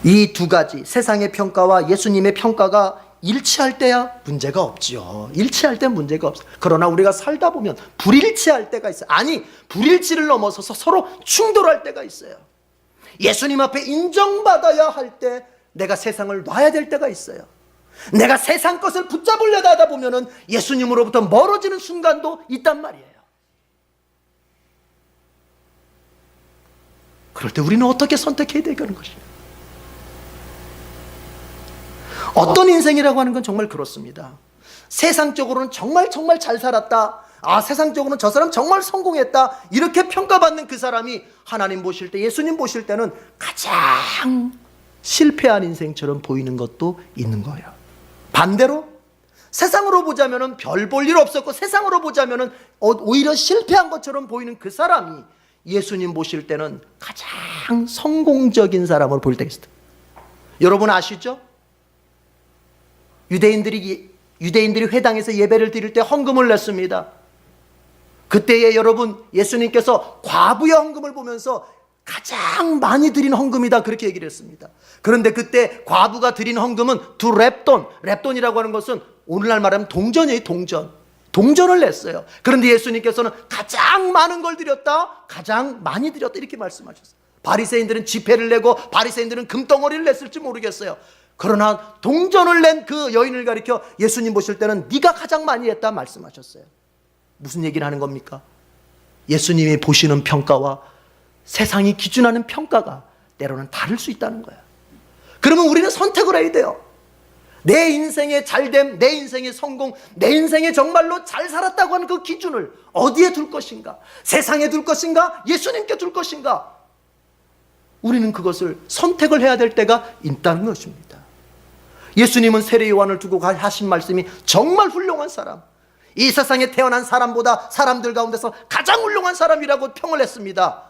이 두 가지, 세상의 평가와 예수님의 평가가 일치할 때야 문제가 없지요. 일치할 때 문제가 없어요. 그러나 우리가 살다 보면 불일치할 때가 있어요. 아니, 불일치를 넘어서서 서로 충돌할 때가 있어요. 예수님 앞에 인정받아야 할 때 내가 세상을 놔야 될 때가 있어요. 내가 세상 것을 붙잡으려다 하다 보면은 예수님으로부터 멀어지는 순간도 있단 말이에요. 그럴 때 우리는 어떻게 선택해야 되는 것이냐? 어떤 인생이라고 하는 건 정말 그렇습니다. 세상적으로는 정말 잘 살았다, 세상적으로는 저 사람 정말 성공했다, 이렇게 평가받는 그 사람이 하나님 보실 때, 예수님 보실 때는 가장 실패한 인생처럼 보이는 것도 있는 거예요. 반대로 세상으로 보자면 별 볼 일 없었고, 세상으로 보자면 오히려 실패한 것처럼 보이는 그 사람이 예수님 보실 때는 가장 성공적인 사람으로 보일 때가 있어요. 여러분 아시죠? 유대인들이 회당에서 예배를 드릴 때 헌금을 냈습니다. 그때에 여러분, 예수님께서 과부의 헌금을 보면서 가장 많이 드린 헌금이다, 그렇게 얘기를 했습니다. 그런데 그때 과부가 드린 헌금은 두 렙돈이라고 하는 것은 오늘날 말하면 동전이에요. 동전을 냈어요. 그런데 예수님께서는 가장 많은 걸 드렸다, 가장 많이 드렸다, 이렇게 말씀하셨어요. 바리새인들은 지폐를 내고 바리새인들은 금덩어리를 냈을지 모르겠어요. 그러나 동전을 낸 그 여인을 가리켜 예수님 보실 때는 네가 가장 많이 했다 말씀하셨어요. 무슨 얘기를 하는 겁니까? 예수님이 보시는 평가와 세상이 기준하는 평가가 때로는 다를 수 있다는 거예요. 그러면 우리는 선택을 해야 돼요. 내 인생의 잘됨, 내 인생의 성공, 내 인생에 정말로 잘 살았다고 하는 그 기준을 어디에 둘 것인가? 세상에 둘 것인가? 예수님께 둘 것인가? 우리는 그것을 선택을 해야 될 때가 있다는 것입니다. 예수님은 세례 요한을 두고 하신 말씀이 정말 훌륭한 사람, 이 세상에 태어난 사람보다 사람들 가운데서 가장 훌륭한 사람이라고 평을 했습니다.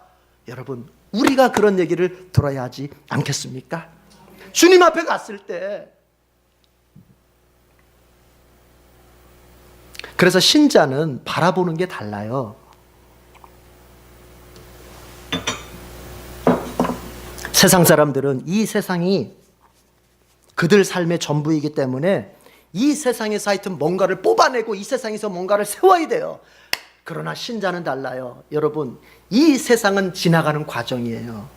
여러분, 우리가 그런 얘기를 들어야 하지 않겠습니까? 주님 앞에 갔을 때, 그래서 신자는 바라보는 게 달라요. 세상 사람들은 이 세상이 그들 삶의 전부이기 때문에 이 세상에서 하여튼 뭔가를 뽑아내고 이 세상에서 뭔가를 세워야 돼요. 그러나 신자는 달라요. 여러분, 이 세상은 지나가는 과정이에요.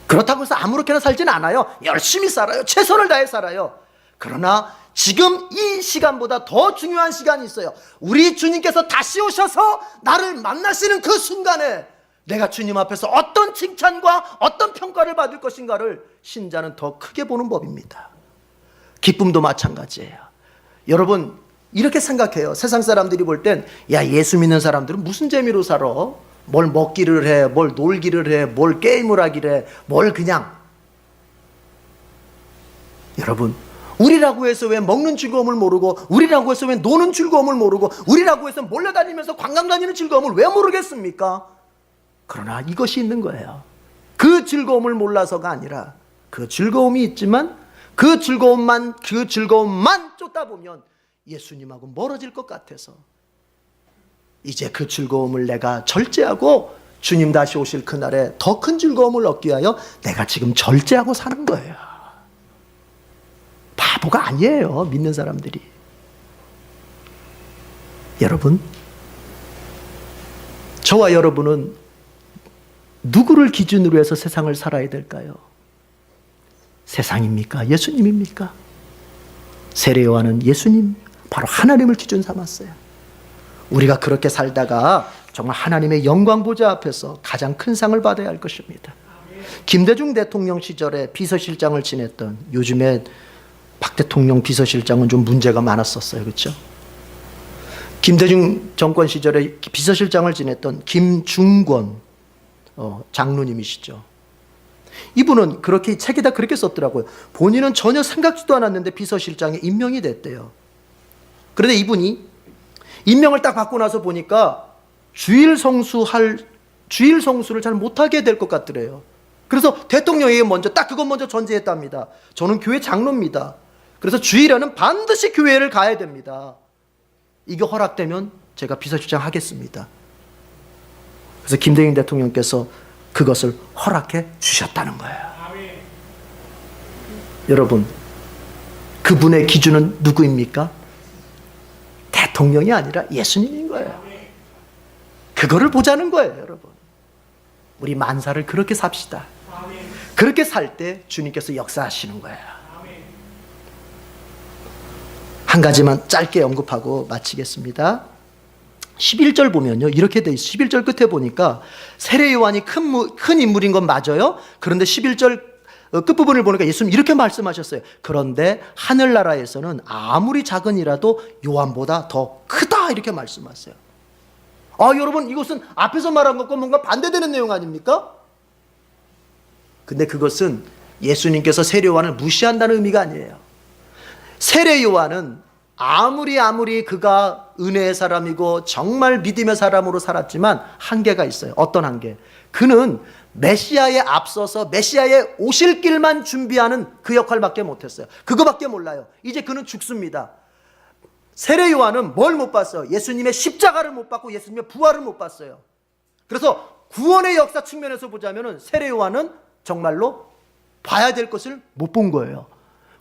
그렇다고 해서 아무렇게나 살진 않아요. 열심히 살아요. 최선을 다해 살아요. 그러나 지금 이 시간보다 더 중요한 시간이 있어요. 우리 주님께서 다시 오셔서 나를 만나시는 그 순간에 내가 주님 앞에서 어떤 칭찬과 어떤 평가를 받을 것인가를 신자는 더 크게 보는 법입니다. 기쁨도 마찬가지예요. 여러분, 이렇게 생각해요. 세상 사람들이 볼 땐, 야, 예수 믿는 사람들은 무슨 재미로 살아? 뭘 먹기를 해, 뭘 놀기를 해, 뭘 게임을 하기를 해, 뭘 그냥. 여러분, 우리라고 해서 왜 먹는 즐거움을 모르고, 우리라고 해서 왜 노는 즐거움을 모르고, 우리라고 해서 몰려다니면서 관광 다니는 즐거움을 왜 모르겠습니까? 그러나 이것이 있는 거예요. 그 즐거움을 몰라서가 아니라 그 즐거움이 있지만 그 즐거움만 쫓다 보면 예수님하고 멀어질 것 같아서 이제 그 즐거움을 내가 절제하고 주님 다시 오실 그날에 더 큰 즐거움을 얻기 위하여 내가 지금 절제하고 사는 거예요. 바보가 아니에요, 믿는 사람들이. 여러분, 저와 여러분은 누구를 기준으로 해서 세상을 살아야 될까요? 세상입니까? 예수님입니까? 세례 요한은 예수님, 바로 하나님을 기준 삼았어요. 우리가 그렇게 살다가 정말 하나님의 영광 보좌 앞에서 가장 큰 상을 받아야 할 것입니다. 김대중 대통령 시절에 비서실장을 지냈던, 요즘에 박 대통령 비서실장은 좀 문제가 많았었어요. 그렇죠? 김대중 정권 시절에 비서실장을 지냈던 김중권 장로님이시죠. 이분은 그렇게 책에다 그렇게 썼더라고요. 본인은 전혀 생각지도 않았는데 비서실장에 임명이 됐대요. 그런데 이분이 임명을 딱 받고 나서 보니까 주일 성수를 잘 못하게 될 것 같더래요. 그래서 대통령에게 먼저 딱 그것 먼저 전제했답니다. 저는 교회 장로입니다. 그래서 주일에는 반드시 교회를 가야 됩니다. 이게 허락되면 제가 비서실장 하겠습니다. 그래서 김대중 대통령께서 그것을 허락해 주셨다는 거예요. 여러분, 그분의 기준은 누구입니까? 대통령이 아니라 예수님인 거예요. 그거를 보자는 거예요, 여러분. 우리 만사를 그렇게 삽시다. 그렇게 살 때 주님께서 역사하시는 거예요. 한 가지만 짧게 언급하고 마치겠습니다. 11절 보면요, 이렇게 돼 있어요. 11절 끝에 보니까 세례 요한이 큰 인물인 건 맞아요. 그런데 11절 끝부분을 보니까 예수님 이렇게 말씀하셨어요. 그런데 하늘나라에서는 아무리 작은 이라도 요한보다 더 크다, 이렇게 말씀하세요. 여러분, 이것은 앞에서 말한 것과 뭔가 반대되는 내용 아닙니까? 근데 그것은 예수님께서 세례 요한을 무시한다는 의미가 아니에요. 세례 요한은 아무리 그가 은혜의 사람이고 정말 믿음의 사람으로 살았지만 한계가 있어요. 어떤 한계? 그는 메시아에 앞서서 메시아의 오실 길만 준비하는 그 역할밖에 못했어요. 그거밖에 몰라요. 이제 그는 죽습니다. 세례 요한은 뭘 못 봤어요? 예수님의 십자가를 못 봤고 예수님의 부활을 못 봤어요. 그래서 구원의 역사 측면에서 보자면 세례 요한은 정말로 봐야 될 것을 못 본 거예요.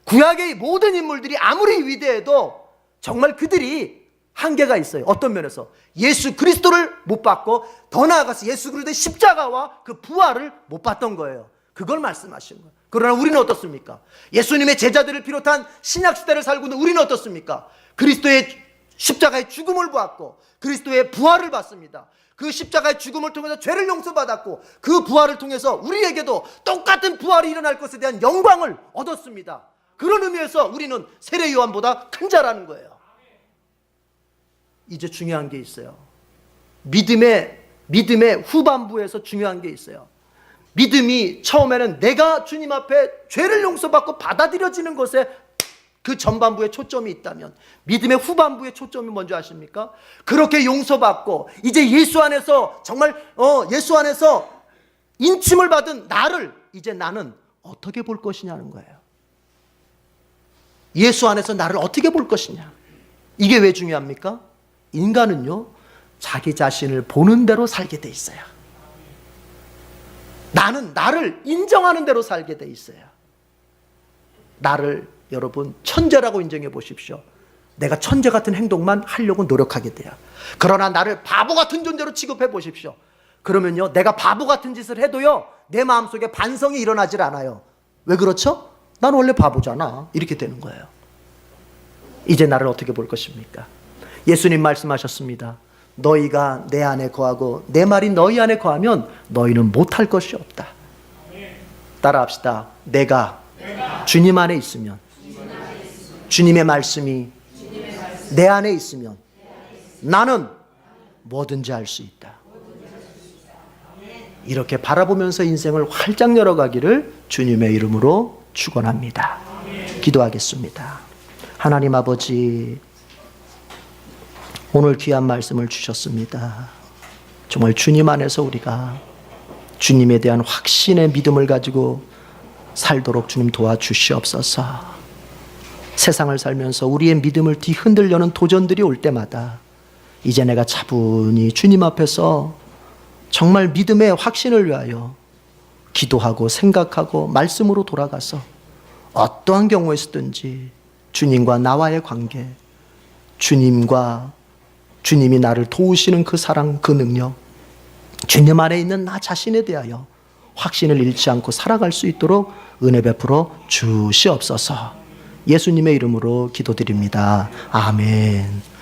구약의 모든 인물들이 아무리 위대해도 정말 그들이 한계가 있어요. 어떤 면에서 예수 그리스도를 못 봤고, 더 나아가서 예수 그리스도의 십자가와 그 부활을 못 봤던 거예요. 그걸 말씀하신 거예요. 그러나 우리는 어떻습니까? 예수님의 제자들을 비롯한 신약시대를 살고 있는 우리는 어떻습니까? 그리스도의 십자가의 죽음을 보았고 그리스도의 부활을 봤습니다. 그 십자가의 죽음을 통해서 죄를 용서받았고 그 부활을 통해서 우리에게도 똑같은 부활이 일어날 것에 대한 영광을 얻었습니다. 그런 의미에서 우리는 세례 요한보다 큰 자라는 거예요. 이제 중요한 게 있어요. 믿음의 후반부에서 중요한 게 있어요. 믿음이 처음에는 내가 주님 앞에 죄를 용서받고 받아들여지는 것에 그 전반부에 초점이 있다면, 믿음의 후반부에 초점이 뭔지 아십니까? 그렇게 용서받고 이제 예수 안에서 정말 예수 안에서 인침을 받은 나를 이제 나는 어떻게 볼 것이냐는 거예요. 예수 안에서 나를 어떻게 볼 것이냐. 이게 왜 중요합니까? 인간은요, 자기 자신을 보는 대로 살게 돼 있어요. 나는 나를 인정하는 대로 살게 돼 있어요. 나를 여러분 천재라고 인정해 보십시오. 내가 천재 같은 행동만 하려고 노력하게 돼요. 그러나 나를 바보 같은 존재로 취급해 보십시오. 그러면요, 내가 바보 같은 짓을 해도요, 내 마음속에 반성이 일어나질 않아요. 왜 그렇죠? 난 원래 바보잖아. 이렇게 되는 거예요. 이제 나를 어떻게 볼 것입니까? 예수님 말씀하셨습니다. 너희가 내 안에 거하고 내 말이 너희 안에 거하면 너희는 못할 것이 없다. 따라합시다. 내가 주님 안에 있으면, 주님의 말씀이 내 안에 있으면 나는 뭐든지 할 수 있다. 이렇게 바라보면서 인생을 활짝 열어가기를 주님의 이름으로 축원합니다. 기도하겠습니다. 하나님 아버지, 오늘 귀한 말씀을 주셨습니다. 정말 주님 안에서 우리가 주님에 대한 확신의 믿음을 가지고 살도록 주님 도와주시옵소서. 세상을 살면서 우리의 믿음을 뒤흔들려는 도전들이 올 때마다 이제 내가 차분히 주님 앞에서 정말 믿음의 확신을 위하여 기도하고 생각하고 말씀으로 돌아가서 어떠한 경우에서든지 주님과 나와의 관계, 주님이 나를 도우시는 그 사랑, 그 능력, 주님 안에 있는 나 자신에 대하여 확신을 잃지 않고 살아갈 수 있도록 은혜 베풀어 주시옵소서. 예수님의 이름으로 기도드립니다. 아멘.